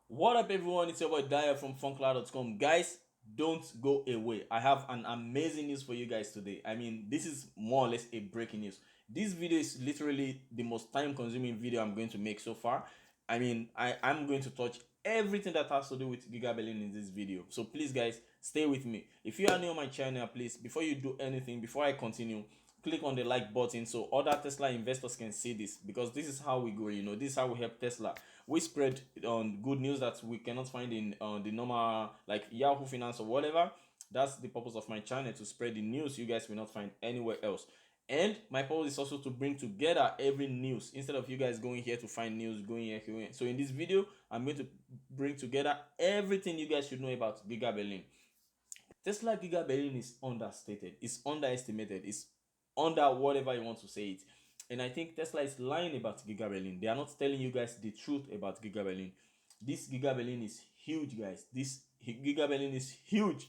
What up, everyone? It's your boy Dyer from Frunkla.com. Guys, don't go away. I have an amazing news for you guys today. This is more or less a breaking news. This video is literally the most time-consuming video I'm going to make so far. I'm going to touch everything that has to do with Gigaberlin in this video. So please, guys, stay with me. If you are new on my channel, please, before you do anything, before I continue, click on the like button so other Tesla investors can see this, because this is how we go. This is how we help Tesla. We spread on good news that we cannot find in the normal, like Yahoo Finance or whatever. That's the purpose of my channel, to spread the news you guys will not find anywhere else. And my purpose is also to bring together every news, instead of you guys going here to find news, going here, going here. So in this video, I'm going to bring together everything you guys should know about Gigaberlin. Tesla Gigaberlin is understated, it's underestimated, it's under whatever you want to say it. And I think Tesla is lying about Gigaberlin. They are not telling you guys the truth about Gigaberlin. This Gigaberlin is huge, guys. This Gigaberlin is huge.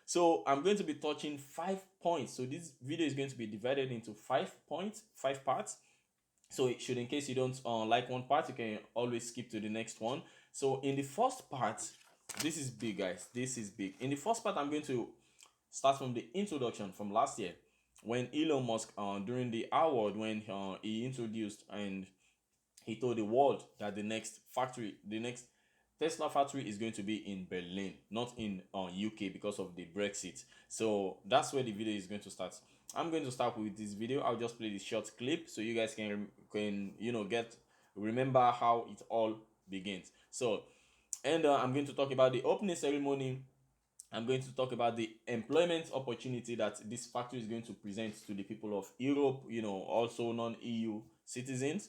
So I'm going to be touching 5 points. So this video is going to be divided into 5 points, 5 parts. So in case you don't like one part, you can always skip to the next one. So in the first part, this is big, guys. This is big. In the first part, I'm going to start from the introduction from last year, when Elon Musk, during the award, when he introduced and he told the world that the next Tesla factory is going to be in Berlin, not in UK, because of the Brexit. So that's where the video is going to start. I'm going to start with this video. I'll just play this short clip so you guys can remember how it all begins. So, and I'm going to talk about the opening ceremony. I'm going to talk about the employment opportunity that this factory is going to present to the people of Europe, also non-EU citizens.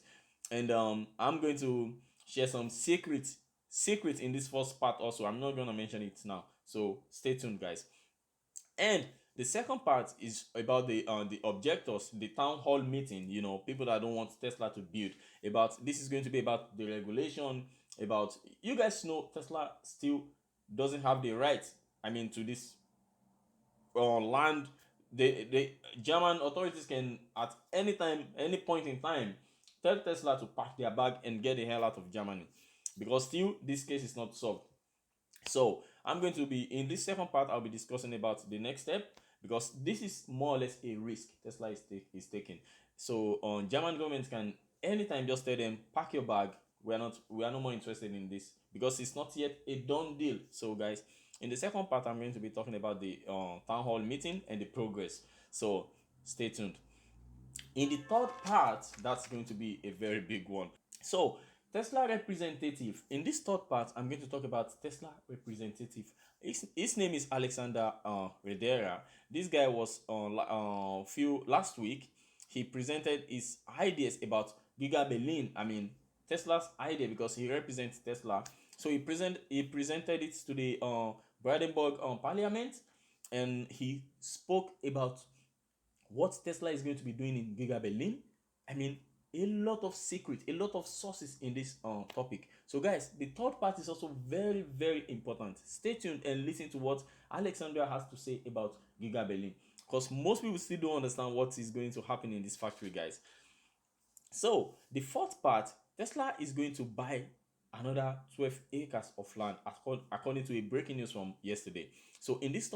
And I'm going to share some secrets in this first part also. I'm not going to mention it now. So stay tuned, guys. And the second part is about the objectors, the town hall meeting, people that don't want Tesla to build. This is going to be about the regulation, about, you guys know, Tesla still doesn't have the right, to this land. The German authorities can, at any time, any point in time, tell Tesla to pack their bag and get the hell out of Germany, because still this case is not solved. So I'm going to be, in this second part, I'll be discussing about the next step, because this is more or less a risk Tesla is taking. So German government can anytime just tell them, pack your bag, we are no more interested in this, because it's not yet a done deal. So guys, in the second part, I'm going to be talking about the town hall meeting and the progress. So stay tuned. In the third part, that's going to be a very big one. So, Tesla representative. In this third part, I'm going to talk about Tesla representative. His name is Alexander Redera. This guy was on last week. He presented his ideas about Gigaberlin. Tesla's idea, because he represents Tesla. So he presented it to the Brandenburg Parliament, and he spoke about what Tesla is going to be doing in Gigaberlin. I mean, a lot of secret, a lot of sources in this topic. So guys, the third part is also very, very important. Stay tuned and listen to what Alexandra has to say about Gigaberlin, because most people still don't understand what is going to happen in this factory, guys. So the fourth part, Tesla is going to buy another 12 acres of land, according to a breaking news from yesterday. So in this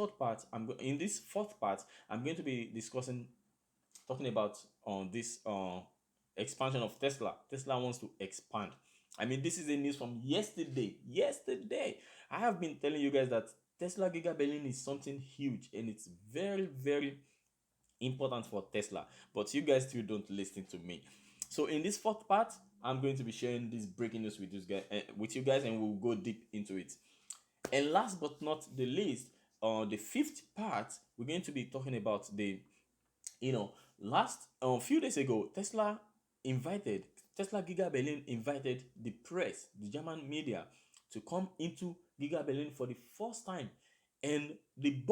in this fourth part, I'm going to be talking about this expansion of Tesla. Tesla wants to expand. This is a news from yesterday. Yesterday, I have been telling you guys that Tesla Gigaberlin is something huge, and it's very, very important for Tesla. But you guys still don't listen to me. So in this fourth part, I'm going to be sharing this breaking news with you guys, and we'll go deep into it. And last but not the least, the fifth part, we're going to be talking about the last a few days ago, Tesla Gigaberlin invited the press, the German media, to come into Gigaberlin for the first time. And the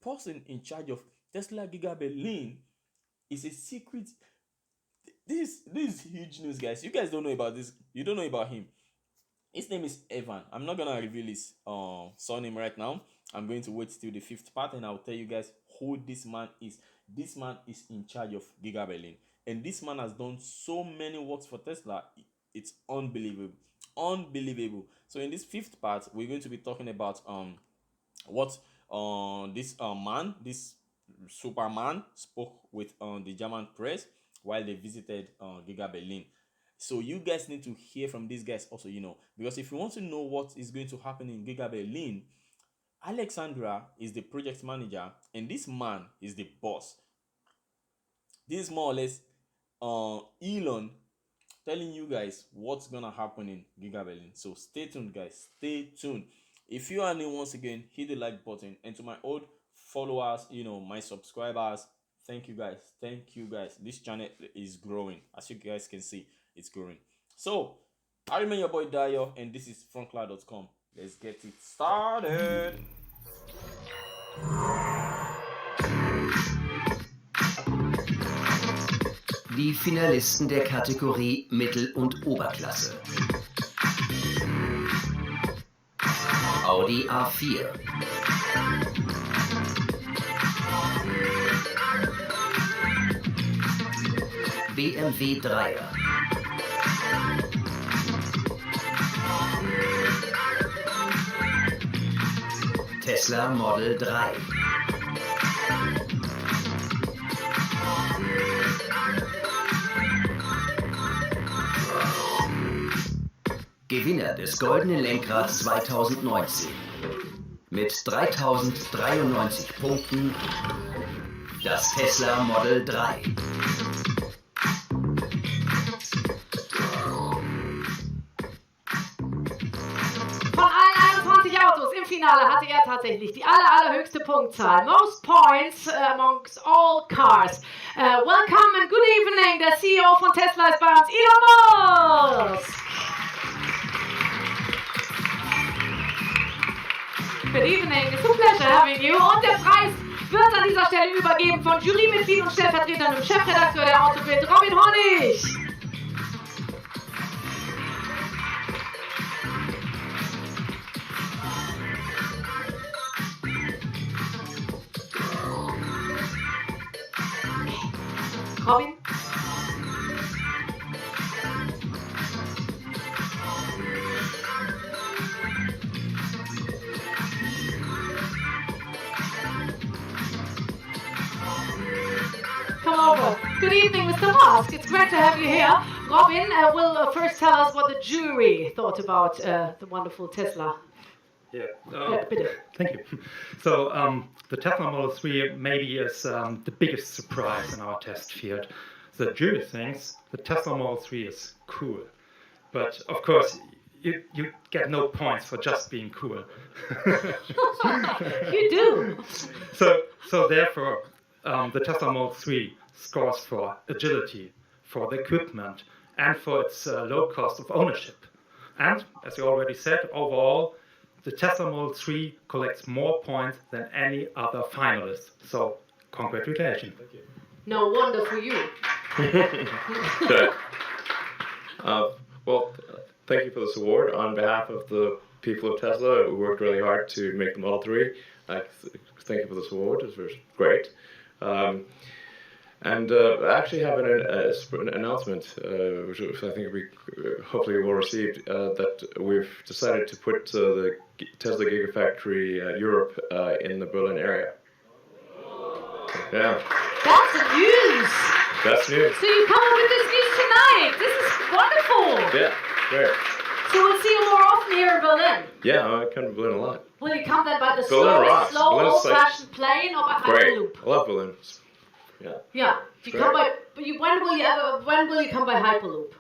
person in charge of Tesla Gigaberlin, is a secret. This is huge news, guys. You guys don't know about this. You don't know about him. His name is Evan. I'm not gonna reveal his surname right now. I'm going to wait till the fifth part, and I'll tell you guys who this man is. This man is in charge of Gigaberlin, and this man has done so many works for Tesla. It's unbelievable. unbelievable. So in this fifth part, we're going to be talking about what this Superman spoke with the German press while they visited Gigaberlin. So you guys need to hear from these guys also, because if you want to know what is going to happen in Gigaberlin, Alexandra is the project manager and this man is the boss. This is more or less Elon telling you guys what's gonna happen in Gigaberlin. So stay tuned, guys. Stay tuned. If you are new, once again, hit the like button. And to my old followers, my subscribers, thank you guys. Thank you guys. This channel is growing. As you guys can see, it's growing. So I remain your boy Dayo, and this is Frunkla.com. Let's get it started. Die Finalisten der Kategorie Mittel- und Oberklasse. Audi A4. BMW 3er. Tesla Model 3. Gewinner des Goldenen Lenkrads 2019 mit 3093 Punkten das Tesla Model 3. Von allen 21 Autos im Finale hatte er tatsächlich die allerhöchste Punktzahl. Most points amongst all cars. Welcome and good evening. Der CEO von Tesla ist bei uns, Elon Musk. Good evening, it's a pleasure having you. Und der Preis wird an dieser Stelle übergeben von Jurymitglied und Stellvertreter und Chefredakteur der Autobild, Robin Honig. Robin? Come over. Good evening, Mr. Musk. It's great to have you here. Robin will first tell us what the jury thought about the wonderful Tesla. Bitte. Thank you. So the Tesla Model 3 maybe is the biggest surprise in our test field. The jury thinks the Tesla Model 3 is cool. But of course, you get no points for just being cool. You do. So therefore, the Tesla Model 3 scores for agility, for the equipment, and for its low cost of ownership. And, as you already said, overall, the Tesla Model 3 collects more points than any other finalist. So, congratulations. No wonder for you. Good. Well, thank you for this award. On behalf of the people of Tesla, we worked really hard to make the Model 3. Thank you for this award. It was great. And I actually have an announcement, which I think will be hopefully well received, that we've decided to put the Tesla Gigafactory Europe in the Berlin area. Yeah. That's news. That's news. So you come up with this news tonight. This is wonderful. Yeah, great. So we'll see you more often here in Berlin. Yeah, I come to Berlin a lot. Will you come then by the Berlin slow rocks. old-fashioned plane or by Hyperloop? Great. I love Berlin. Yeah. Yeah. You come by. But when will you come by Hyperloop?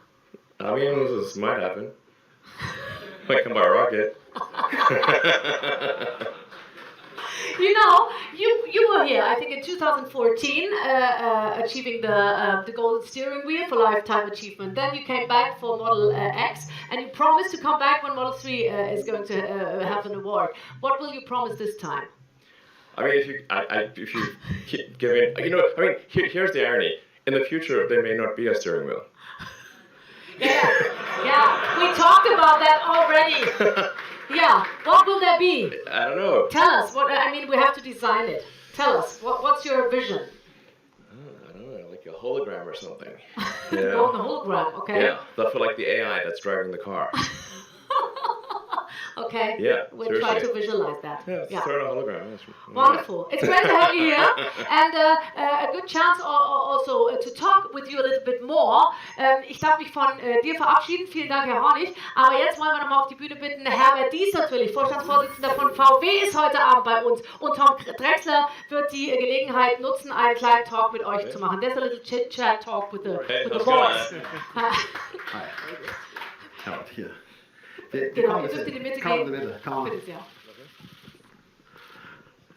I mean, this might happen. Might come by rocket. You know, you were here, I think, in 2014, achieving the golden steering wheel for lifetime achievement. Then you came back for Model X, and you promised to come back when Model 3 is going to have an award. What will you promise this time? I mean, if you give in, here's the irony. In the future, there may not be a steering wheel. Yeah, we talked about that already. Yeah, what will there be? I don't know. Tell us. We have to design it. Tell us. What's your vision? I don't know, like a hologram or something. Yeah. Golden hologram, okay. Yeah, that's for like the AI that's driving the car. Okay. Yeah, We'll try seriously. to visualize that. Yeah, it's thrown a hologram. That's Wonderful. It's great to have you here, and a good chance also to talk with you a little bit more. Ich darf mich von dir verabschieden. Vielen Dank, Herr Hornig. Aber jetzt wollen wir nochmal auf die Bühne bitten. Herbert Dies natürlich, Vorstandsvorsitzender von VW, ist heute Abend bei uns. Und Tom Drexler wird die Gelegenheit nutzen, einen kleinen Talk mit euch zu machen. There's a little chit-chat talk with the boys. Hi. Herbert, hier. Genau, ihr dürft in die Mitte Come in gehen. the middle, come on. Bitte sehr.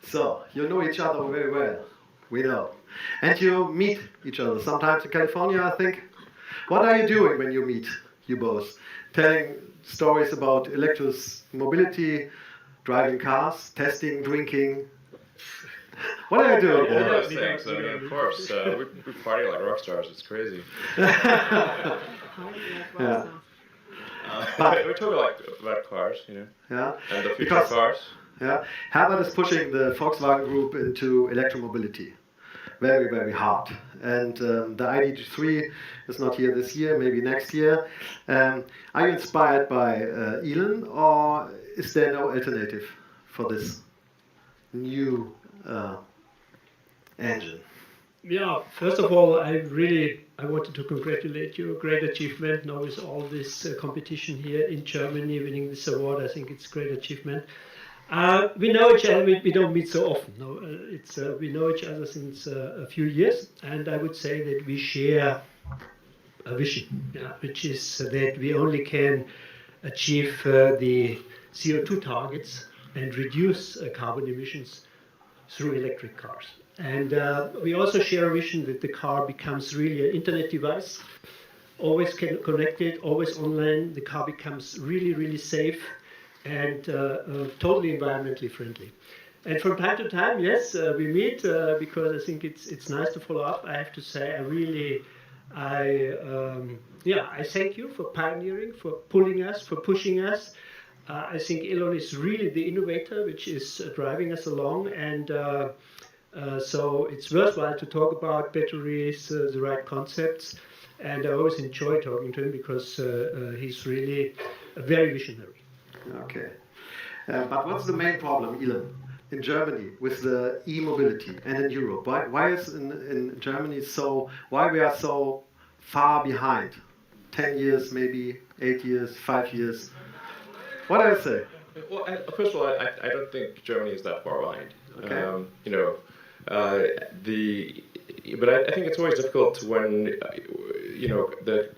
So, you know each other very well. We know. And you meet each other, sometimes in California, I think. What are you doing when you meet, you both? Telling stories about electric mobility, driving cars, testing, drinking. What are you doing? All those things. I mean, of course, we party like rock stars. It's crazy. Yeah. But we talk about cars, you know, Yeah. and the future Because- cars. Yeah, Herbert is pushing the Volkswagen Group into electromobility very, very hard. And the ID3 is not here this year, maybe next year. Are you inspired by Elon, or is there no alternative for this new engine? Yeah, first of all, I wanted to congratulate you. Great achievement. Now with all this competition here in Germany, winning this award, I think it's a great achievement. We know each other. We don't meet so often. No, we know each other since a few years, and I would say that we share a vision, which is that we only can achieve the CO2 targets and reduce carbon emissions through electric cars. And we also share a vision that the car becomes really an internet device, always connected, always online. The car becomes really, really safe and totally environmentally friendly. And from time to time, yes, we meet because I think it's nice to follow up. I have to say, I thank you for pioneering, for pulling us, for pushing us. I think Elon is really the innovator, which is driving us along, and so it's worthwhile to talk about batteries, the right concepts, and I always enjoy talking to him because he's really very visionary. Okay. But what's the main problem, Elon, in Germany with the e-mobility and in Europe? Why is in Germany why we are so far behind? 10 years, maybe 8 years, 5 years? What do I say? Well, first of all, I don't think Germany is that far behind. Okay. You know, but I think it's always difficult when you know there's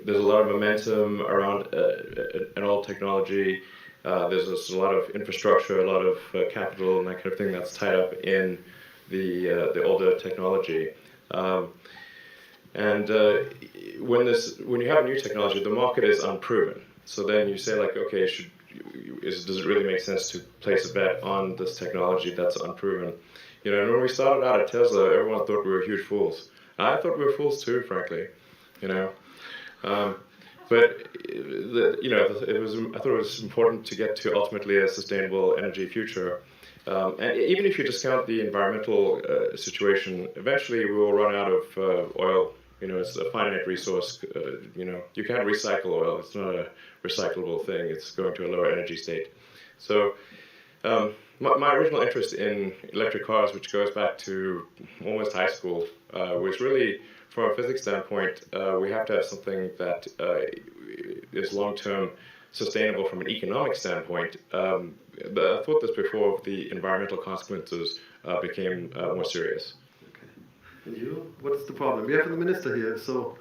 a lot of momentum around an old technology. There's a lot of infrastructure, a lot of capital, and that kind of thing that's tied up in the older technology. And when you have a new technology, the market is unproven. So then you say like, okay, does it really make sense to place a bet on this technology that's unproven? You know, and when we started out at Tesla, everyone thought we were huge fools. I thought we were fools too, frankly. You know, but I thought it was important to get to ultimately a sustainable energy future. And even if you discount the environmental situation, eventually we will run out of oil. You know, it's a finite resource. You know, you can't recycle oil. It's not a recyclable thing. It's going to a lower energy state. So my original interest in electric cars, which goes back to almost high school, was really, from a physics standpoint, we have to have something that is long-term sustainable from an economic standpoint. I thought this before the environmental consequences became more serious. And you? What is the problem? We have the minister here, so...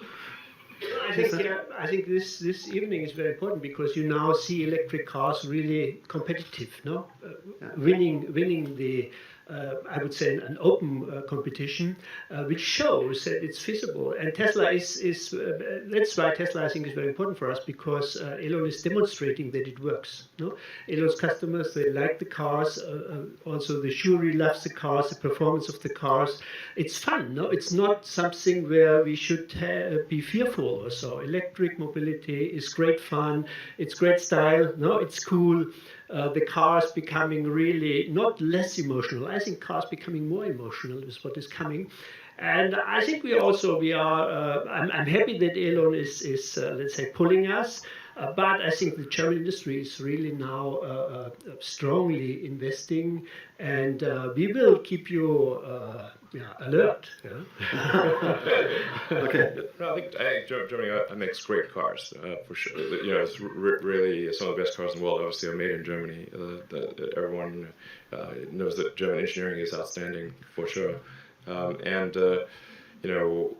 I think this evening is very important because you now see electric cars really competitive, no? Winning the I would say an open competition, which shows that it's feasible. And Tesla is that's why Tesla I think is very important for us because Elon is demonstrating that it works. No, Elon's customers they like the cars. Also, the jury loves the cars, the performance of the cars. It's fun. No, it's not something where we should be fearful or so. Electric mobility is great fun. It's great style. No, it's cool. The cars becoming really not less emotional. I think cars becoming more emotional is what is coming, and I think we are. I'm happy that Elon is let's say pulling us. But I think the German industry is really now strongly investing, and we will keep you alert. Okay. No, I think Germany makes great cars for sure. You know, it's really some of the best cars in the world. Obviously, are made in Germany. Everyone knows that German engineering is outstanding for sure, and you know.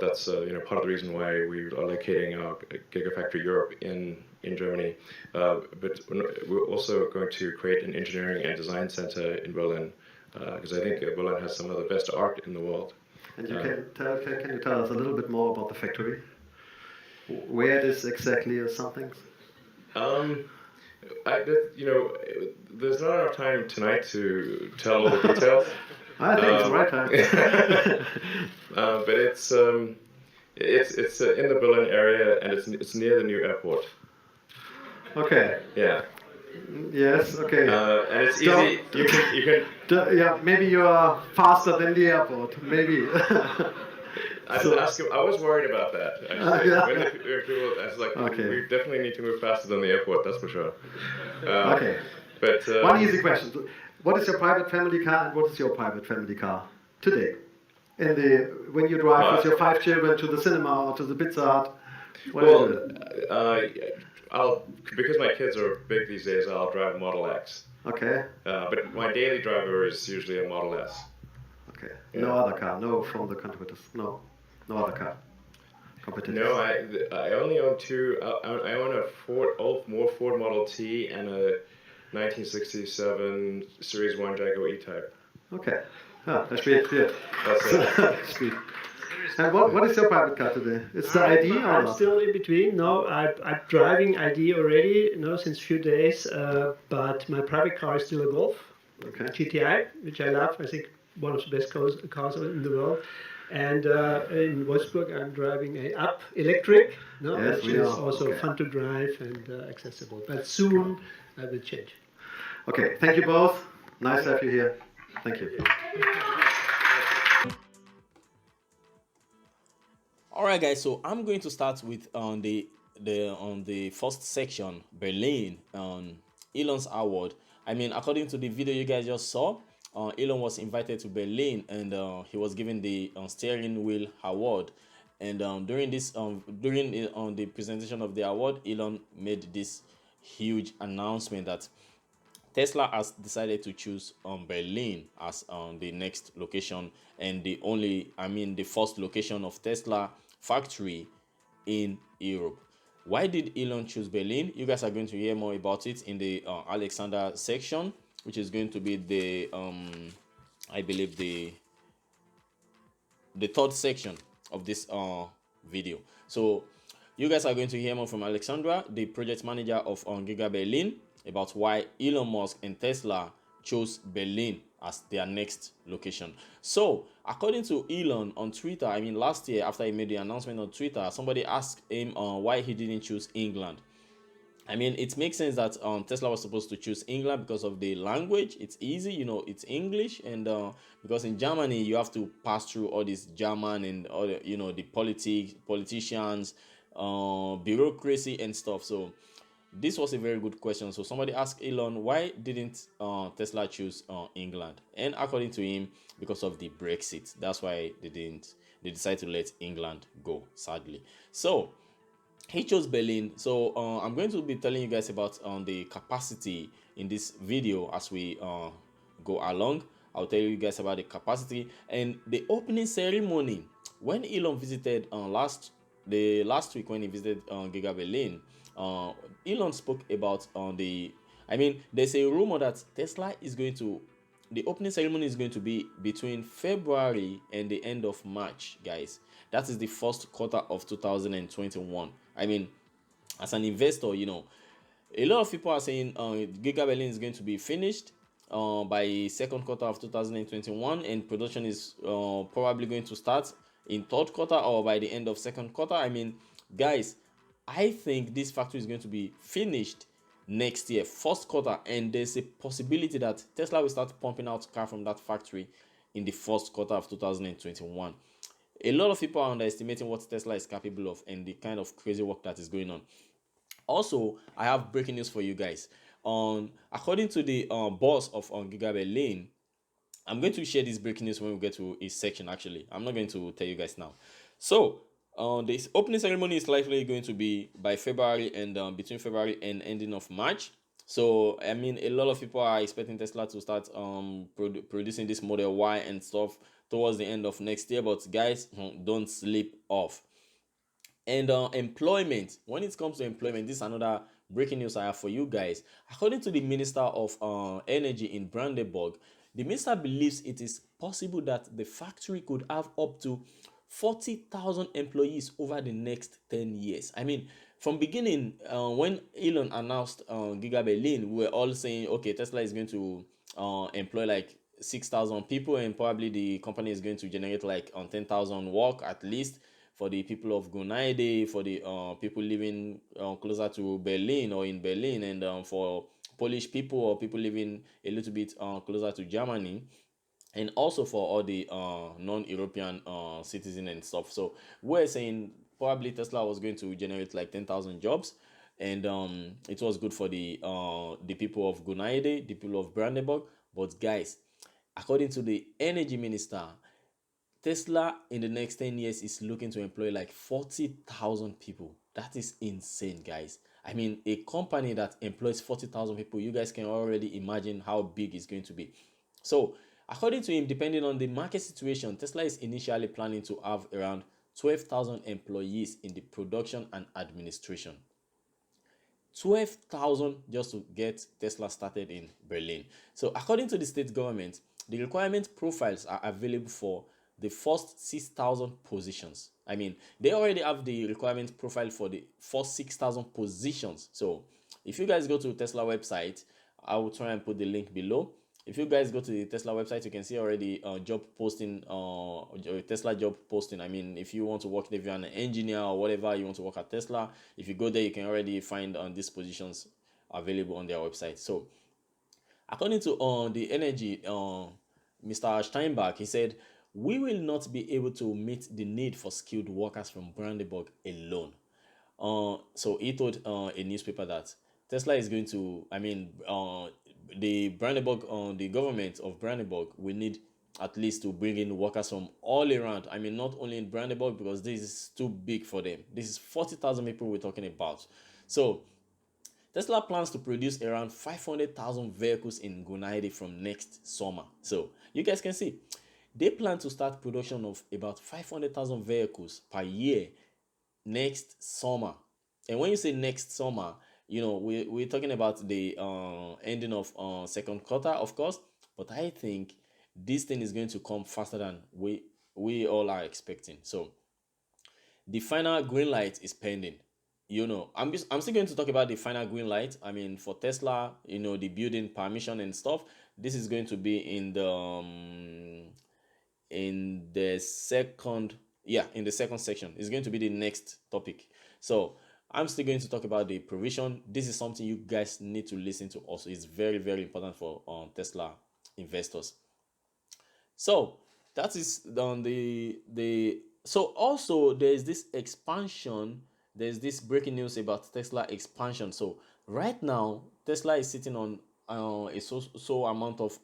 That's you know, part of the reason why we are locating our Gigafactory Europe in Germany. But we're also going to create an engineering and design center in Berlin, because I think Berlin has some of the best art in the world. And can you tell us a little bit more about the factory? Where it is exactly or something? You know, there's not enough time tonight to tell all the details. I think it's the right time. But it's in the Berlin area, and it's near the new airport. Okay. Yeah. Yes. Okay. And it's easy. You can. Yeah. Maybe you are faster than the airport. Maybe. I did ask him. I was worried about that. Actually, Yeah. when people, I was like, Okay. we definitely need to move faster than the airport. That's for sure. Okay. But One easy question. What is your private family car and what is your private family car today? When you drive with your 5 children to the cinema or to the Pizza Hut, what well, is it? because my kids are big these days, I'll drive a Model X. Okay. But my daily driver is usually a Model S. Okay. Yeah. No other car. No from the competitors. No other car. Competitors. No, I only own two. I own a Ford Model T and a 1967 Series 1 Jaguar E-Type. Okay. That's great. Yeah. That's it. Sweet. And what is your private car today? It's the ID or I'm not? still in between. No, I'm driving ID already, since few days. But my private car is still a Golf Okay. GTI, which I love. I think one of the best cars in the world. And in Wolfsburg, I'm driving a Up electric, Yes, which we is are. also Okay. fun to drive and accessible. But soon I will change. Okay. Thank you both. Nice to have you here. Thank you. All right, guys. So I'm going to start with on the first section, Berlin, on Elon's award. I mean, according to the video you guys just saw, Elon was invited to Berlin, and he was given the steering wheel award. And during the presentation of the award, Elon made this huge announcement that Tesla has decided to choose Berlin as the next location, and the first location of Tesla factory in Europe. Why did Elon choose Berlin? You guys are going to hear more about it in the Alexander section, which is going to be the I believe the third section of this video. So you guys are going to hear more from Alexandra, the project manager of Gigaberlin, about why Elon Musk and Tesla chose Berlin as their next location. So according to Elon on Twitter, I mean last year after he made the announcement on Twitter, somebody asked him why he didn't choose England. I mean, it makes sense that Tesla was supposed to choose England because of the language. It's easy, it's English, and because in Germany you have to pass through all this German and all the politicians, bureaucracy and stuff. So this was a very good question. So somebody asked Elon, why didn't Tesla choose England? And according to him, because of the Brexit. That's why they decided to let England go, sadly. So he chose Berlin. So I'm going to be telling you guys about the capacity in this video as we go along. I'll tell you guys about the capacity and the opening ceremony. When Elon visited last week, when he visited Gigaberlin, Elon spoke about there's a rumor that Tesla is going to, the opening ceremony is going to be between February and the end of March, guys. That is the first quarter of 2021. I mean, as an investor, a lot of people are saying Gigaberlin is going to be finished by second quarter of 2021, and production is probably going to start in third quarter or by the end of second quarter. I mean, guys, I think this factory is going to be finished next year, first quarter, and there's a possibility that Tesla will start pumping out cars from that factory in the first quarter of 2021. A lot of people are underestimating what Tesla is capable of and the kind of crazy work that is going on. Also, I have breaking news for you guys. According to the boss of Gigaberlin, I'm going to share this breaking news when we get to his section. Actually, I'm not going to tell you guys now. So, this opening ceremony is likely going to be by February and between February and ending of March. So, I mean, a lot of people are expecting Tesla to start producing this Model Y and stuff towards the end of next year. But guys, don't sleep off. And employment, when it comes to employment, this is another breaking news I have for you guys. According to the Minister of Energy in Brandenburg, the minister believes it is possible that the factory could have up to 40,000 employees over the next 10 years. I mean, from beginning, when Elon announced Gigaberlin, we were all saying, okay, Tesla is going to employ like 6,000 people, and probably the company is going to generate like 10,000 work at least for the people of Gunaide, for the people living closer to Berlin or in Berlin, and for Polish people or people living a little bit closer to Germany, and also for all the non-European citizens and stuff. So we're saying probably Tesla was going to generate like 10,000 jobs, and it was good for the people of Gunaide, the people of Brandenburg. But guys, according to the energy minister, Tesla in the next 10 years is looking to employ like 40,000 people. That is insane, guys. I mean, a company that employs 40,000 people, you guys can already imagine how big it's going to be. So, according to him, depending on the market situation, Tesla is initially planning to have around 12,000 employees in the production and administration. 12,000 just to get Tesla started in Berlin. So, according to the state government, the requirement profiles are available for the first 6,000 positions. I mean, they already have the requirement profile for the first 6,000 positions. So if you guys go to Tesla website, I will try and put the link below. If you guys go to the Tesla website, you can see already job posting, Tesla job posting. I mean, if you want to work, if you're an engineer or whatever, you want to work at Tesla, if you go there, you can already find these positions available on their website. So according to the energy, Mr. Steinbach, he said, we will not be able to meet the need for skilled workers from Brandenburg alone. So he told a newspaper that Tesla is going to, the Brandenburg, the government of Brandenburg will need at least to bring in workers from all around. I mean, not only in Brandenburg, because this is too big for them. This is 40,000 people we're talking about. So Tesla plans to produce around 500,000 vehicles in Gunaide from next summer. So you guys can see, they plan to start production of about 500,000 vehicles per year next summer. And when you say next summer, you know, we're talking about the ending of second quarter, of course. But I think this thing is going to come faster than we all are expecting. So the final green light is pending. You know, I'm still going to talk about the final green light. I mean, for Tesla, you know, the building permission and stuff. This is going to be in the second section. It's going to be the next topic. So I'm still going to talk about the provision. This is something you guys need to listen to also. It's very, very important for Tesla investors. So that is on so also there's this expansion. There's this breaking news about Tesla expansion. So right now Tesla is sitting on a so amount of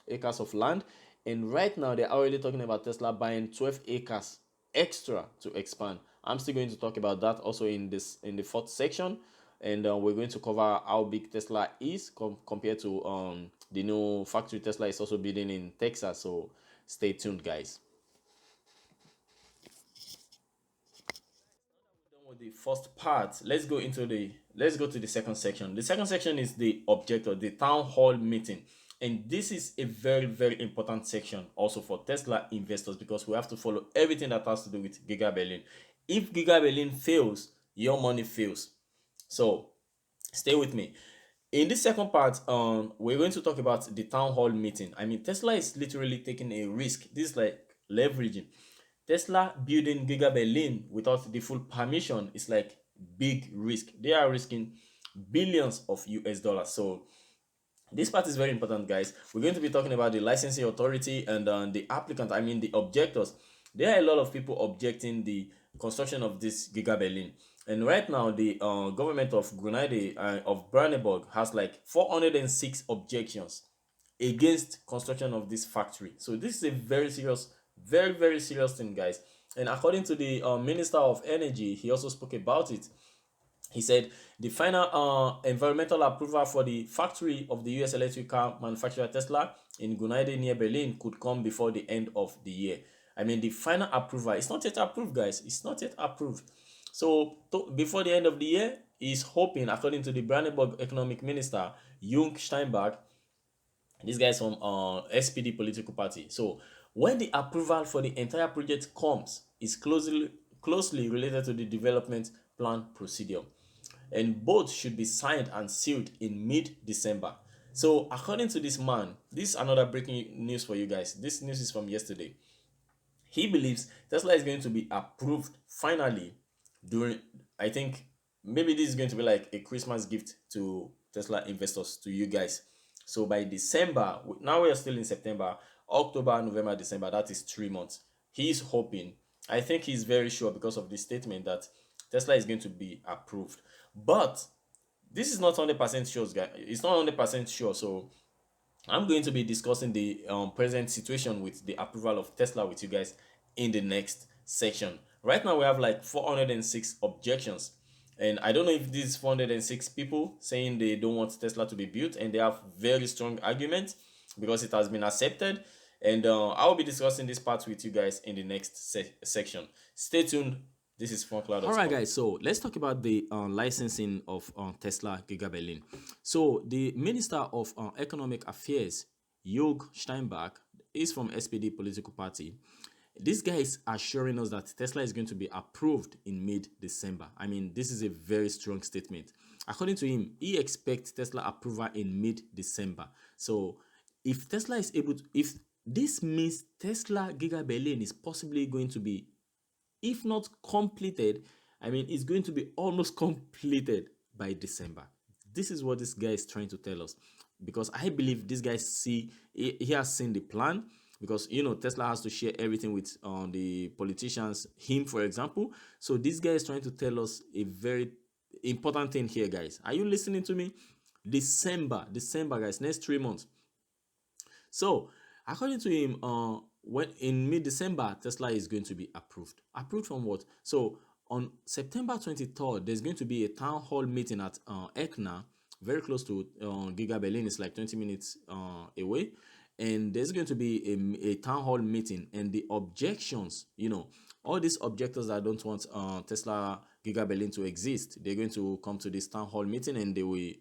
acres of land, and right now they're already talking about Tesla buying 12 acres extra to expand. I'm still going to talk about that also in the fourth section, and we're going to cover how big Tesla is compared to the new factory Tesla is also building in Texas. So stay tuned, guys. With the first part, let's go to the second section. The second section is the objector, the town hall meeting, and this is a very, very important section also for Tesla investors, because we have to follow everything that has to do with Gigaberlin. If Gigaberlin fails, your money fails. So stay with me. In this second part, we're going to talk about the town hall meeting. I mean, Tesla is literally taking a risk. This is like leveraging. Tesla building Gigaberlin without the full permission is like big risk. They are risking billions of US dollars. So this part is very important, guys. We're going to be talking about the licensing authority and the applicant, I mean the objectors. There are a lot of people objecting the construction of this Gigaberlin. And right now, the government of Grenada of Brandenburg has like 406 objections against construction of this factory. So this is a very serious, very, very serious thing, guys. And according to the Minister of Energy, he also spoke about it. He said the final environmental approval for the factory of the US electric car manufacturer Tesla in Gunade near Berlin could come before the end of the year. I mean, the final approval, it's not yet approved, guys. It's not yet approved. So before the end of the year, he's hoping, according to the Brandenburg economic minister, Jung Steinbach, this guy is from SPD political party. So when the approval for the entire project comes, is closely related to the development plan procedure, and both should be signed and sealed in mid-December. So according to this man, this is another breaking news for you guys. This news is from yesterday. He believes Tesla is going to be approved finally during, I think maybe this is going to be like a Christmas gift to Tesla investors, to you guys. So by December, now we are still in September, October, November, December, that is 3 months. He's hoping, I think he's very sure because of this statement, that Tesla is going to be approved. But this is not 100% sure, guys. It's not 100% sure. So I'm going to be discussing the present situation with the approval of Tesla with you guys in the next section. Right now we have like 406 objections, and I don't know if these 406 people saying they don't want Tesla to be built, and they have very strong arguments because it has been accepted. And I'll be discussing this part with you guys in the next section. Stay tuned. This is Frunkla. All right, guys. So let's talk about the licensing of Tesla Gigaberlin. So the Minister of Economic Affairs, Jörg Steinbach, is from SPD political party. This guy is assuring us that Tesla is going to be approved in mid-December. I mean, this is a very strong statement. According to him, he expects Tesla approval in mid-December. So if Tesla is able to, if this means Tesla Gigaberlin is possibly going to be, if not completed, I mean, it's going to be almost completed by December. This is what this guy is trying to tell us, because I believe this guy he has seen the plan, because you know Tesla has to share everything with the politicians, him for example. So this guy is trying to tell us a very important thing here, guys. Are you listening to me? December, guys, next 3 months. So according to him, when in mid-December, Tesla is going to be approved. Approved from what? So on September 23rd, there's going to be a town hall meeting at Ekna, very close to Gigaberlin. It's like 20 minutes away. And there's going to be a town hall meeting, and the objections, you know, all these objectors that don't want Tesla Gigaberlin to exist, they're going to come to this town hall meeting, and they will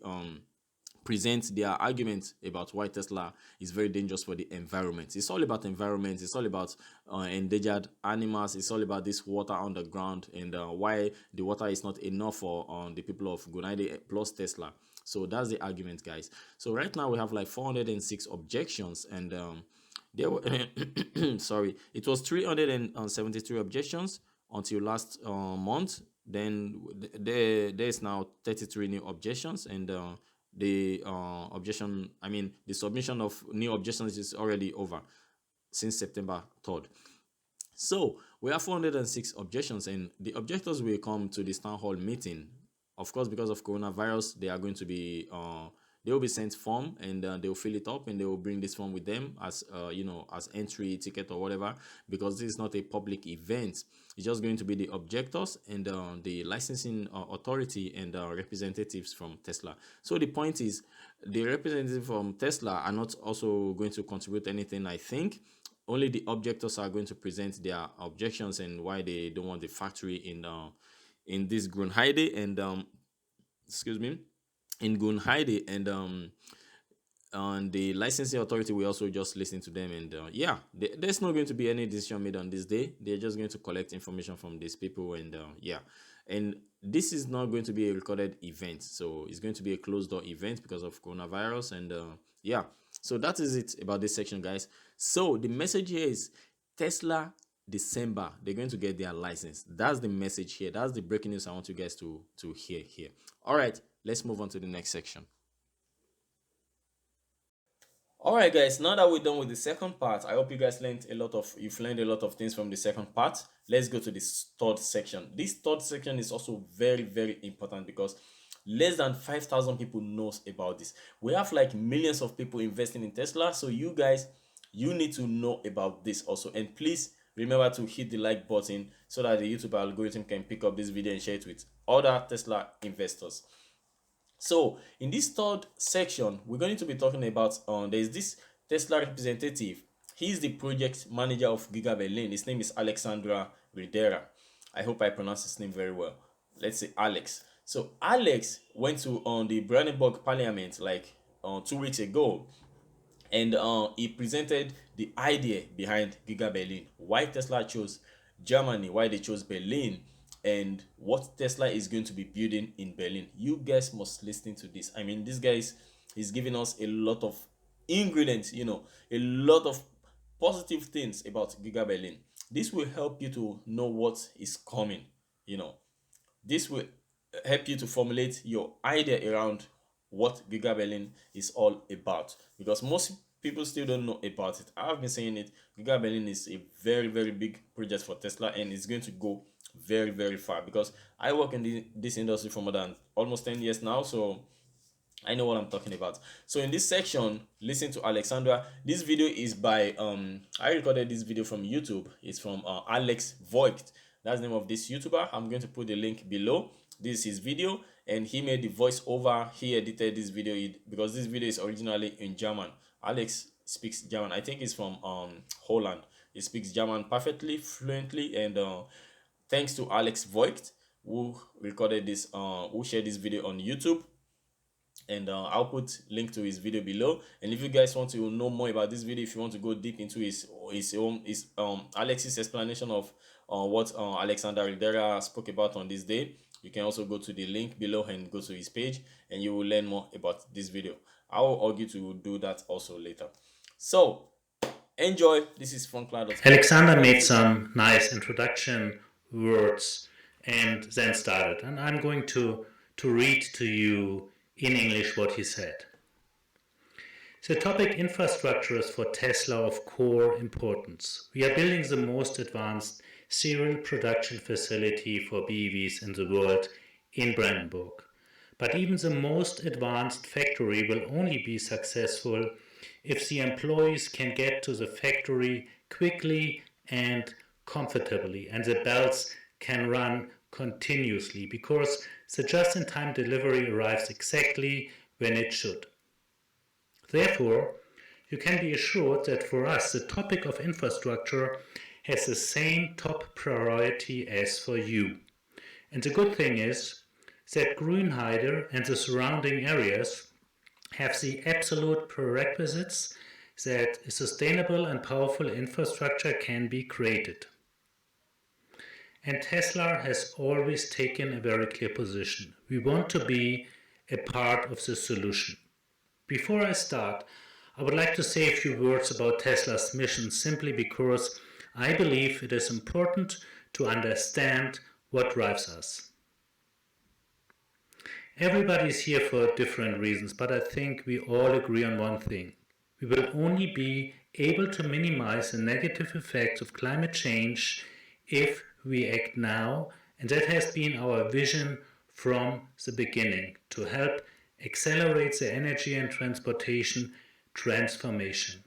present their arguments about why Tesla is very dangerous for the environment. It's all about environment. It's all about endangered animals. It's all about this water underground, and why the water is not enough for the people of Gunade plus Tesla. So that's the argument, guys. So right now we have like 406 objections, and there were sorry, it was 373 objections until last month. Then there's now 33 new objections, and the submission of new objections is already over since September 3rd. So we have 406 objections, and the objectors will come to this town hall meeting. Of course, because of coronavirus, they are going to be they will be sent form, and they will fill it up, and they will bring this form with them as as entry ticket or whatever, because this is not a public event. It's just going to be the objectors and the licensing authority and representatives from Tesla. So the point is, the representatives from Tesla are not also going to contribute anything, I think. Only the objectors are going to present their objections and why they don't want the factory in this Grunheide, and in Grunheide, and the licensing authority will also just listen to them, and there's not going to be any decision made on this day. They're just going to collect information from these people, and and this is not going to be a recorded event, so it's going to be a closed door event because of coronavirus, and so that is it about this section, guys. So the message here is Tesla December, they're going to get their license. That's the message here. That's the breaking news I want you guys to hear here. All right, let's move on to the next section. Alright guys, now that we're done with the second part, I hope you guys you've learned a lot of things from the second part. Let's go to this third section. This third section is also very, very important because less than 5,000 people knows about this. We have like millions of people investing in Tesla, so you guys, you need to know about this also. And please remember to hit the like button so that the YouTube algorithm can pick up this video and share it with other Tesla investors. So in this third section, we're going to be talking about there's this Tesla representative. He's the project manager of Gigaberlin. His name is Alexandra Ridera. I hope I pronounce his name very well. Let's say Alex. So Alex went to the Brandenburg Parliament like 2 weeks ago, and he presented the idea behind Gigaberlin, why Tesla chose Germany, why they chose Berlin, and what Tesla is going to be building in Berlin. You guys must listen to this. I mean, this guy is giving us a lot of ingredients, you know, a lot of positive things about Gigaberlin. This will help you to know what is coming, you know. This will help you to formulate your idea around what Gigaberlin is all about, because most people still don't know about it. I've been saying it. Gigaberlin is a very, very big project for Tesla, and it's going to go very, very far, because I work in this industry for more than almost 10 years now, so I know what I'm talking about. So in this section, listen to Alexandra. This video is by I recorded this video from YouTube. It's from Alex Voigt. That's the name of this YouTuber. I'm going to put the link below. This is his video, and he made the voiceover. He edited this video because this video is originally in German. Alex speaks German. I think he's from Holland. He speaks German perfectly, fluently, and thanks to Alex Voigt, who recorded this, who shared this video on YouTube. And I'll put link to his video below. And if you guys want to know more about this video, if you want to go deep into his Alex's explanation of what Alexander Ridera spoke about on this day, you can also go to the link below and go to his page, and you will learn more about this video. I will urge you to do that also later. So enjoy. This is Frunkla. Alexander made some nice introduction words and then started, and I'm going to read to you in English what he said. The topic infrastructure is for Tesla of core importance. We are building the most advanced serial production facility for BEVs in the world in Brandenburg. But even the most advanced factory will only be successful if the employees can get to the factory quickly and comfortably, and the belts can run continuously, because the just-in-time delivery arrives exactly when it should. Therefore, you can be assured that for us the topic of infrastructure has the same top priority as for you. And the good thing is that Grünheide and the surrounding areas have the absolute prerequisites that a sustainable and powerful infrastructure can be created. And Tesla has always taken a very clear position. We want to be a part of the solution. Before I start, I would like to say a few words about Tesla's mission, simply because I believe it is important to understand what drives us. Everybody is here for different reasons, but I think we all agree on one thing. We will only be able to minimize the negative effects of climate change if we act now, and that has been our vision from the beginning, to help accelerate the energy and transportation transformation.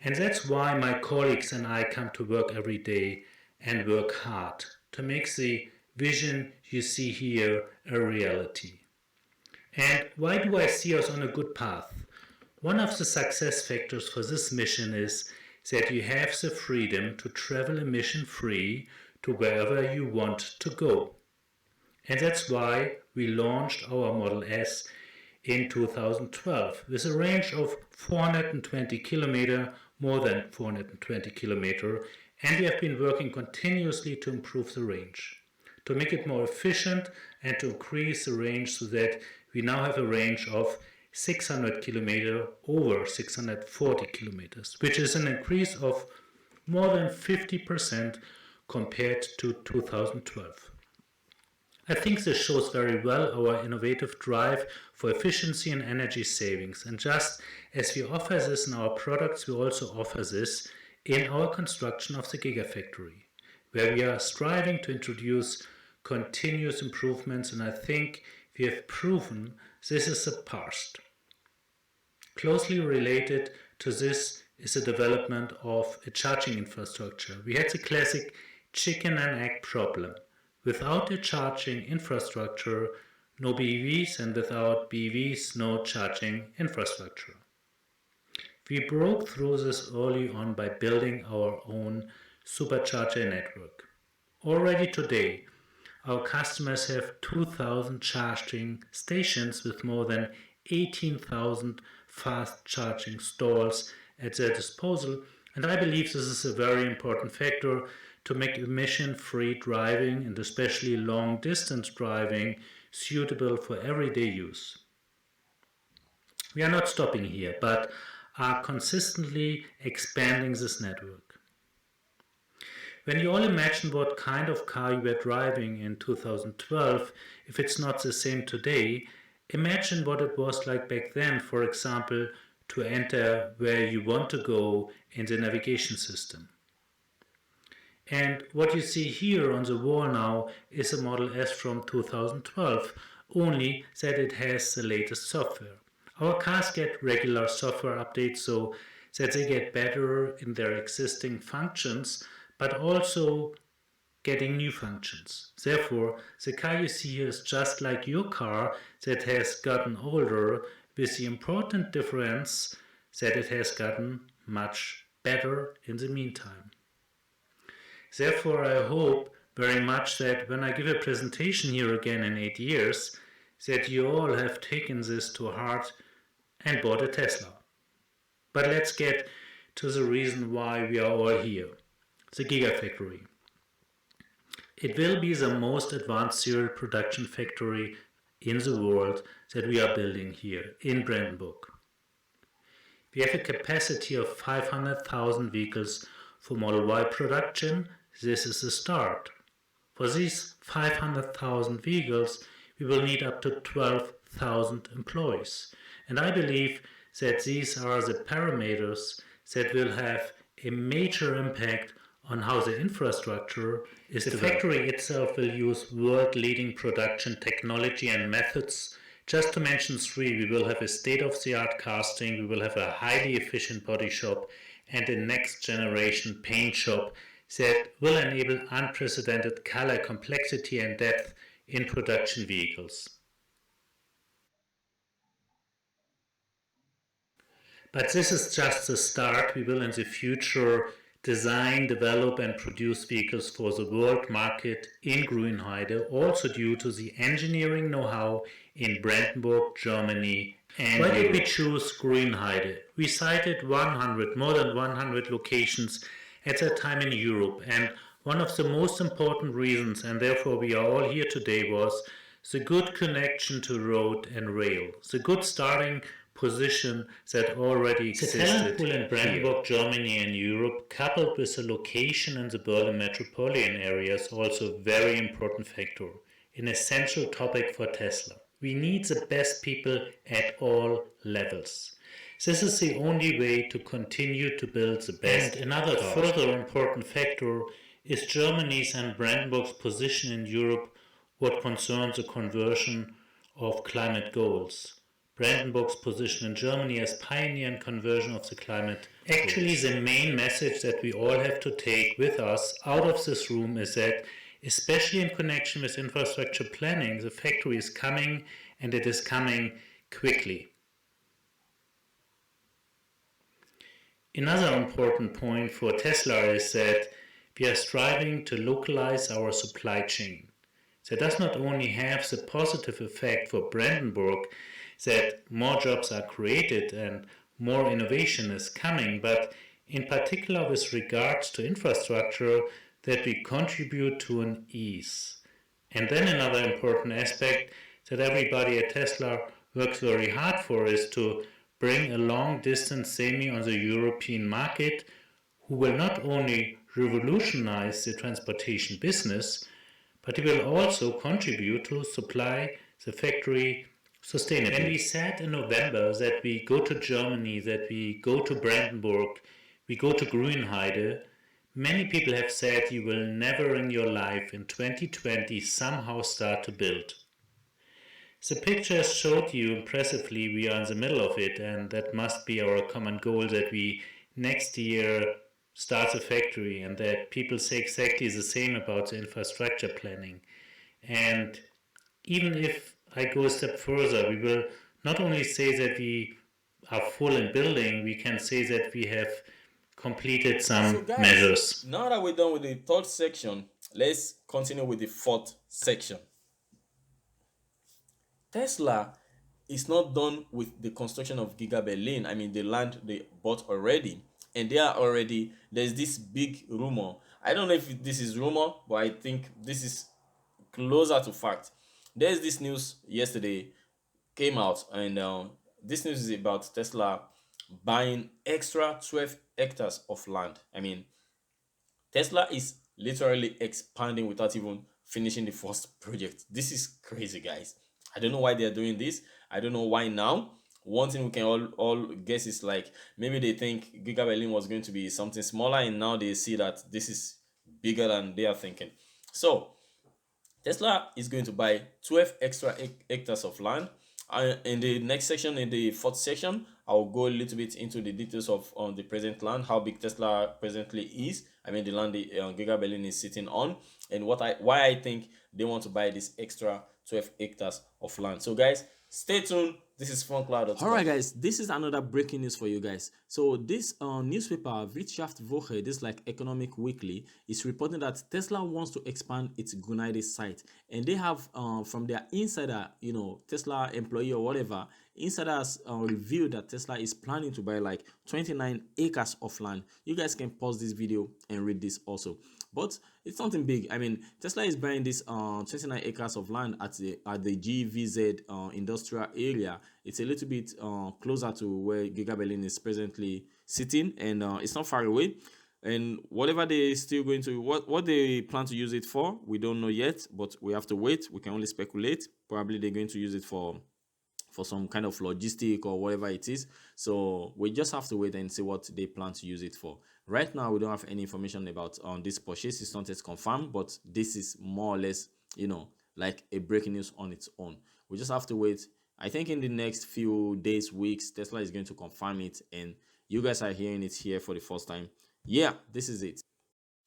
And that's why my colleagues and I come to work every day and work hard to make the vision you see here a reality. And why do I see us on a good path? One of the success factors for this mission is that you have the freedom to travel emission-free to wherever you want to go. And that's why we launched our Model S in 2012 with a range of 420 kilometers, more than 420 kilometers, and we have been working continuously to improve the range, to make it more efficient and to increase the range so that we now have a range of 600 kilometers over 640 kilometers, which is an increase of more than 50% compared to 2012. I think this shows very well our innovative drive for efficiency and energy savings. And just as we offer this in our products, we also offer this in our construction of the Gigafactory, where we are striving to introduce continuous improvements, and I think we have proven this is a past. Closely related to this is the development of a charging infrastructure. We had the classic chicken and egg problem. Without a charging infrastructure, no BEVs, and without BEVs, no charging infrastructure. We broke through this early on by building our own supercharger network. Already today, our customers have 2,000 charging stations with more than 18,000 fast charging stalls at their disposal, and I believe this is a very important factor to make emission-free driving and especially long-distance driving suitable for everyday use. We are not stopping here, but are consistently expanding this network. When you all imagine what kind of car you were driving in 2012, if it's not the same today, imagine what it was like back then, for example, to enter where you want to go in the navigation system. And what you see here on the wall now is a Model S from 2012, only that it has the latest software. Our cars get regular software updates so that they get better in their existing functions, but also getting new functions. Therefore, the car you see here is just like your car that has gotten older, with the important difference that it has gotten much better in the meantime. Therefore, I hope very much that when I give a presentation here again in 8 years, that you all have taken this to heart and bought a Tesla. But let's get to the reason why we are all here, the Gigafactory. It will be the most advanced serial production factory in the world that we are building here in Brandenburg. We have a capacity of 500,000 vehicles for Model Y production. This is the start. For these 500,000 vehicles, we will need up to 12,000 employees. And I believe that these are the parameters that will have a major impact on how the infrastructure is developed. The factory itself will use world-leading production technology and methods. Just to mention three, we will have a state-of-the-art casting, we will have a highly efficient body shop, and a next-generation paint shop that will enable unprecedented color complexity and depth in production vehicles. But this is just the start. We will in the future design, develop and produce vehicles for the world market in Grünheide, also due to the engineering know-how in Brandenburg, Germany. And why did we choose Grünheide? We cited more than 100 locations at that time in Europe, and one of the most important reasons, and therefore we are all here today, was the good connection to road and rail, the good starting position that already existed. The talent pool in Brandenburg, Germany and Europe, coupled with the location in the Berlin metropolitan area, is also a very important factor, an essential topic for Tesla. We need the best people at all levels. This is the only way to continue to build the best. And another further important factor is Germany's and Brandenburg's position in Europe what concerns the conversion of climate goals. Brandenburg's position in Germany as pioneer in conversion of the climate. Actually, the main message that we all have to take with us out of this room is that, especially in connection with infrastructure planning, the factory is coming, and it is coming quickly. Another important point for Tesla is that we are striving to localize our supply chain. That does not only have the positive effect for Brandenburg that more jobs are created and more innovation is coming, but in particular with regards to infrastructure, that we contribute to an ease. And then another important aspect that everybody at Tesla works very hard for is to bring a long-distance semi on the European market, who will not only revolutionize the transportation business, but he will also contribute to supply the factory sustainably. When we said in November that we go to Germany, that we go to Brandenburg, we go to Grünheide, many people have said you will never in your life in 2020 somehow start to build. The pictures showed you impressively we are in the middle of it, and that must be our common goal, that we next year start a factory, and that people say exactly the same about the infrastructure planning. And even if I go a step further, we will not only say that we are full in building, we can say that we have completed some So guys, measures. now that we're done with the third section, let's continue with the fourth section. Tesla is not done with the construction of Gigaberlin. I mean, the land they bought already, and there's this big rumor. I don't know if this is rumor, but I think this is closer to fact. There's this news yesterday came out, and this news is about Tesla buying extra 12 hectares of land. I mean, Tesla is literally expanding without even finishing the first project. This is crazy, guys. I don't know why they're doing this. I don't know why now. One thing we can all guess is like maybe they think Gigaberlin was going to be something smaller, and now they see that this is bigger than they are thinking. So Tesla is going to buy 12 extra hectares of land. In the next section, in the fourth section, I'll go a little bit into the details of the present land, how big Tesla presently is. I mean, the land the Gigaberlin is sitting on, and why I think they want to buy this extra 12 hectares of land. So, guys, stay tuned. This is Frunkla. Alright, guys, this is another breaking news for you guys. So this newspaper, Wirtschaftswoche, this like Economic Weekly, is reporting that Tesla wants to expand its Grünheide site, and they have from their insider, Tesla employee or whatever, insiders revealed that Tesla is planning to buy like 29 acres of land. You guys can pause this video and read this also. But it's something big. I mean, Tesla is buying this 29 acres of land at the GVZ industrial area. It's a little bit closer to where Gigaberlin is presently sitting, and it's not far away. And whatever they still going to what they plan to use it for, we don't know yet, but we have to wait. We can only speculate. Probably they're going to use it for some kind of logistic or whatever it is. So we just have to wait and see what they plan to use it for. Right now, we don't have any information about this purchase. It's not yet confirmed, but this is more or less, like a breaking news on its own. We just have to wait. I think in the next few days, weeks, Tesla is going to confirm it, and you guys are hearing it here for the first time. Yeah, this is it.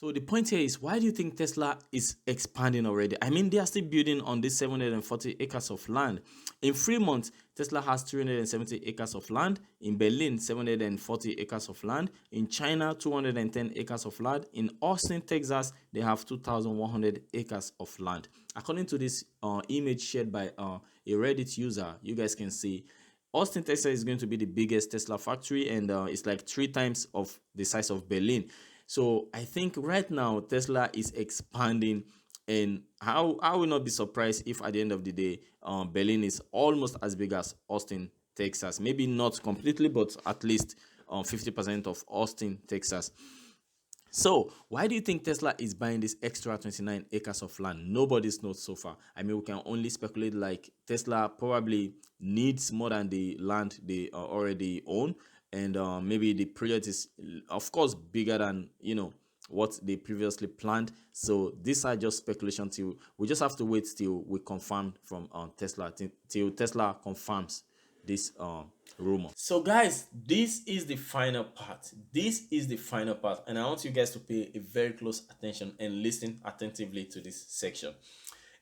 So the point here is, why do you think Tesla is expanding already? I mean, they are still building on this 740 acres of land. In Fremont, Tesla has 370 acres of land. In Berlin, 740 acres of land. In China, 210 acres of land. In Austin, Texas, they have 2,100 acres of land. According to this image shared by a Reddit user, you guys can see Austin, Texas is going to be the biggest Tesla factory, and it's like 3 times of the size of Berlin. So I think right now Tesla is expanding, and I will not be surprised if at the end of the day Berlin is almost as big as Austin, Texas. Maybe not completely, but at least 50% of Austin, Texas. So why do you think Tesla is buying this extra 29 acres of land? Nobody's knows so far. I mean, we can only speculate like Tesla probably needs more than the land they already own. And maybe the project is, of course, bigger than, what they previously planned. So these are just speculation. We just have to wait till we confirm from Tesla, till Tesla confirms this rumor. So guys, this is the final part. And I want you guys to pay a very close attention and listen attentively to this section.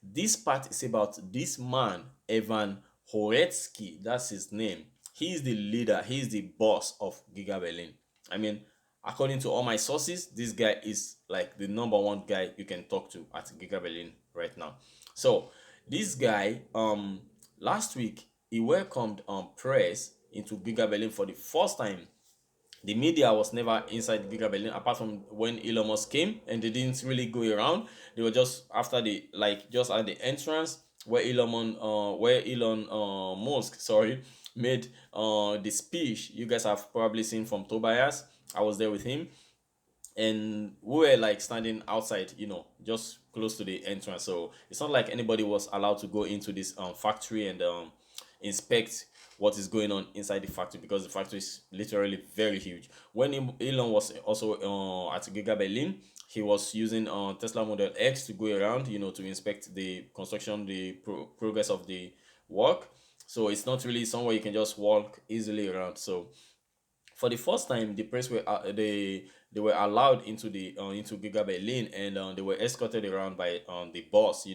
This part is about this man, Evan Horetsky. That's his name. He's the leader, he's the boss of Gigaberlin. I mean, according to all my sources, this guy is like the #1 guy you can talk to at Gigaberlin right now. So this guy, last week, he welcomed press into Gigaberlin for the first time. The media was never inside Gigaberlin apart from when Elon Musk came, and they didn't really go around. They were just after just at the entrance where Elon Musk made the speech you guys have probably seen from Tobias. I was there with him, and we were like standing outside, just close to the entrance. So it's not like anybody was allowed to go into this factory and inspect what is going on inside the factory, because the factory is literally very huge. When Elon was also at Gigaberlin, he was using Tesla Model X to go around, to inspect the construction, the progress of the work. So it's not really somewhere you can just walk easily around. So for the first time, the press were they were allowed into the into Gigaberlin, and they were escorted around by the boss,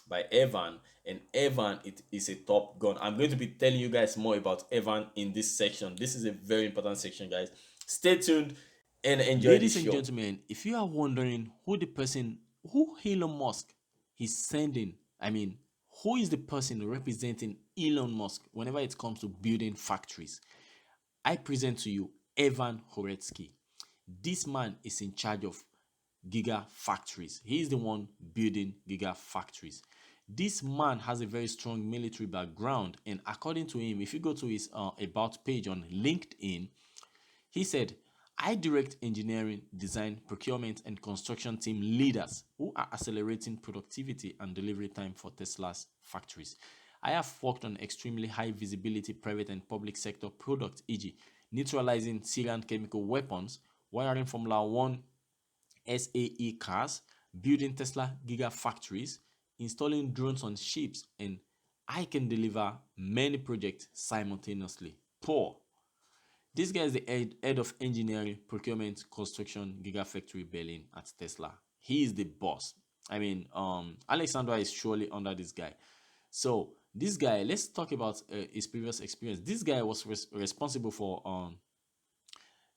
by Evan. And Evan, it is a top gun. I'm going to be telling you guys more about Evan in this section. This is a very important section, guys. Stay tuned and enjoy. Ladies and gentlemen, if you are wondering who Elon Musk is sending, who is the person representing Elon Musk whenever it comes to building factories, I present to you Evan Horetsky. This man is in charge of Gigafactories. He is the one building Gigafactories. This man has a very strong military background, and according to him, if you go to his about page on LinkedIn, he said, I direct engineering, design, procurement, and construction team leaders who are accelerating productivity and delivery time for Tesla's factories. I have worked on extremely high visibility private and public sector products, e.g. neutralizing Syrian chemical weapons, wiring Formula 1 SAE cars, building Tesla Gigafactories, installing drones on ships, and I can deliver many projects simultaneously. Poor. This guy is the head of engineering, procurement, construction, Gigafactory Berlin at Tesla. He is the boss. Alexandra is surely under this guy. So this guy, let's talk about his previous experience. This guy was responsible for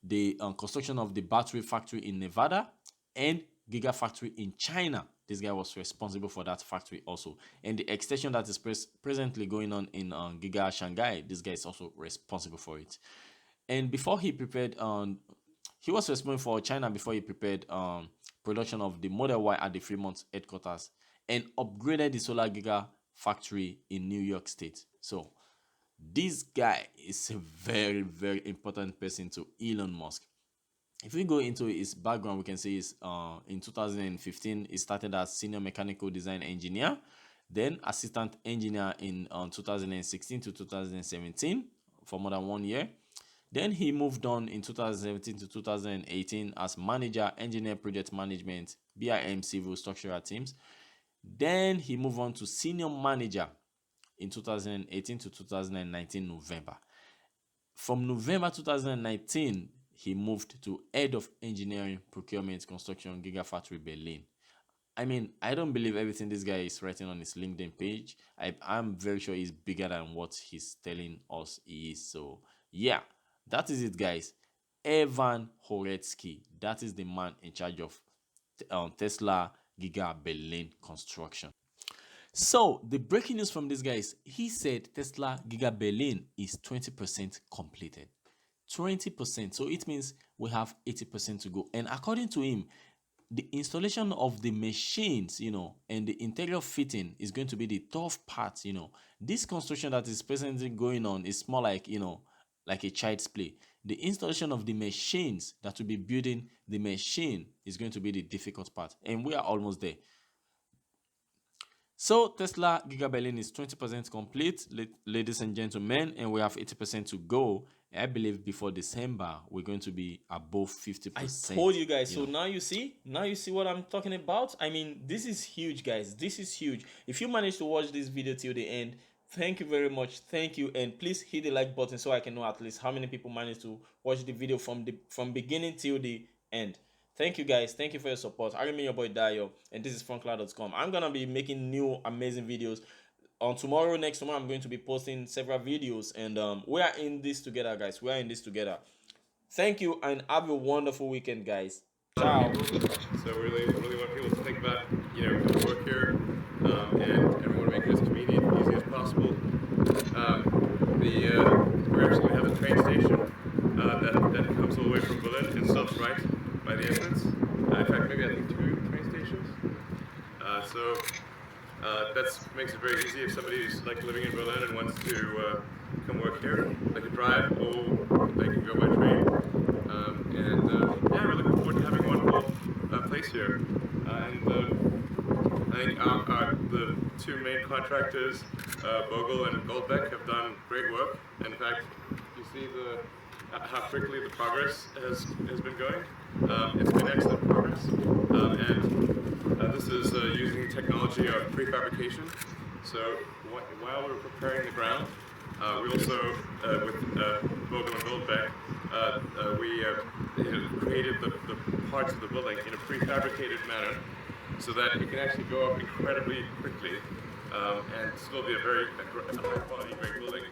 the construction of the battery factory in Nevada and Gigafactory in China. This guy was responsible for that factory also. And the extension that is presently going on in Giga Shanghai, this guy is also responsible for it. And before he prepared, he was responsible for China before he prepared production of the Model Y at the Fremont headquarters and upgraded the solar Gigafactory in New York State. So this guy is a very, very important person to Elon Musk. If we go into his background, we can see in 2015, he started as senior mechanical design engineer, then assistant engineer in 2016 to 2017 for more than 1 year. Then he moved on in 2017 to 2018 as manager, engineer, project management, BIM, civil, structural teams. Then he moved on to senior manager in 2018 to 2019 November. From November 2019, he moved to head of engineering, procurement, construction, Gigafactory Berlin. I don't believe everything this guy is writing on his LinkedIn page. I'm very sure he's bigger than what he's telling us he is. So yeah, that is it, guys. Evan Horetsky, that is the man in charge of Tesla Gigaberlin construction. So the breaking news from this guy is, he said Tesla Gigaberlin is 20% completed. 20%. So it means we have 80% to go. And according to him, the installation of the machines, and the interior fitting is going to be the tough part. This construction that is presently going on is more like, like a child's play. The installation of the machines that will be building the machine is going to be the difficult part. And we are almost there. So Tesla Gigaberlin is 20% complete, ladies and gentlemen, and we have 80% to go. I believe before December we're going to be above 50%. I told you guys. So now you see what I'm talking about. This is huge, guys. This is huge. If you manage to watch this video till the end, thank you very much. Thank you, and please hit the like button so I can know at least how many people managed to watch the video from beginning till the end. Thank you, guys. Thank you for your support. I remain your boy Dayo, and this is Frunkla.com. I'm gonna be making new amazing videos. Next tomorrow, I'm going to be posting several videos, and we are in this together, guys. We are in this together. Thank you, and have a wonderful weekend, guys. Ciao. So really want people to think about, work here, and everyone making this convenient and easy as possible. We actually have a train station that comes all the way from Berlin and stops right by the entrance. In fact, maybe I think 2 train stations. That makes it very easy if somebody's living in Berlin and wants to come work here. They can drive or they can go by train. Yeah, we're looking forward to having one place here. I think the two main contractors, Bogle and Goldbeck, have done great work. In fact, you see how quickly the progress has been going. It's been excellent progress. This is using technology of prefabrication. So while we were preparing the ground, we also, with Bogle and Goldbeck, we created the parts of the building in a prefabricated manner so that it can actually go up incredibly quickly and still be a very high quality, great building.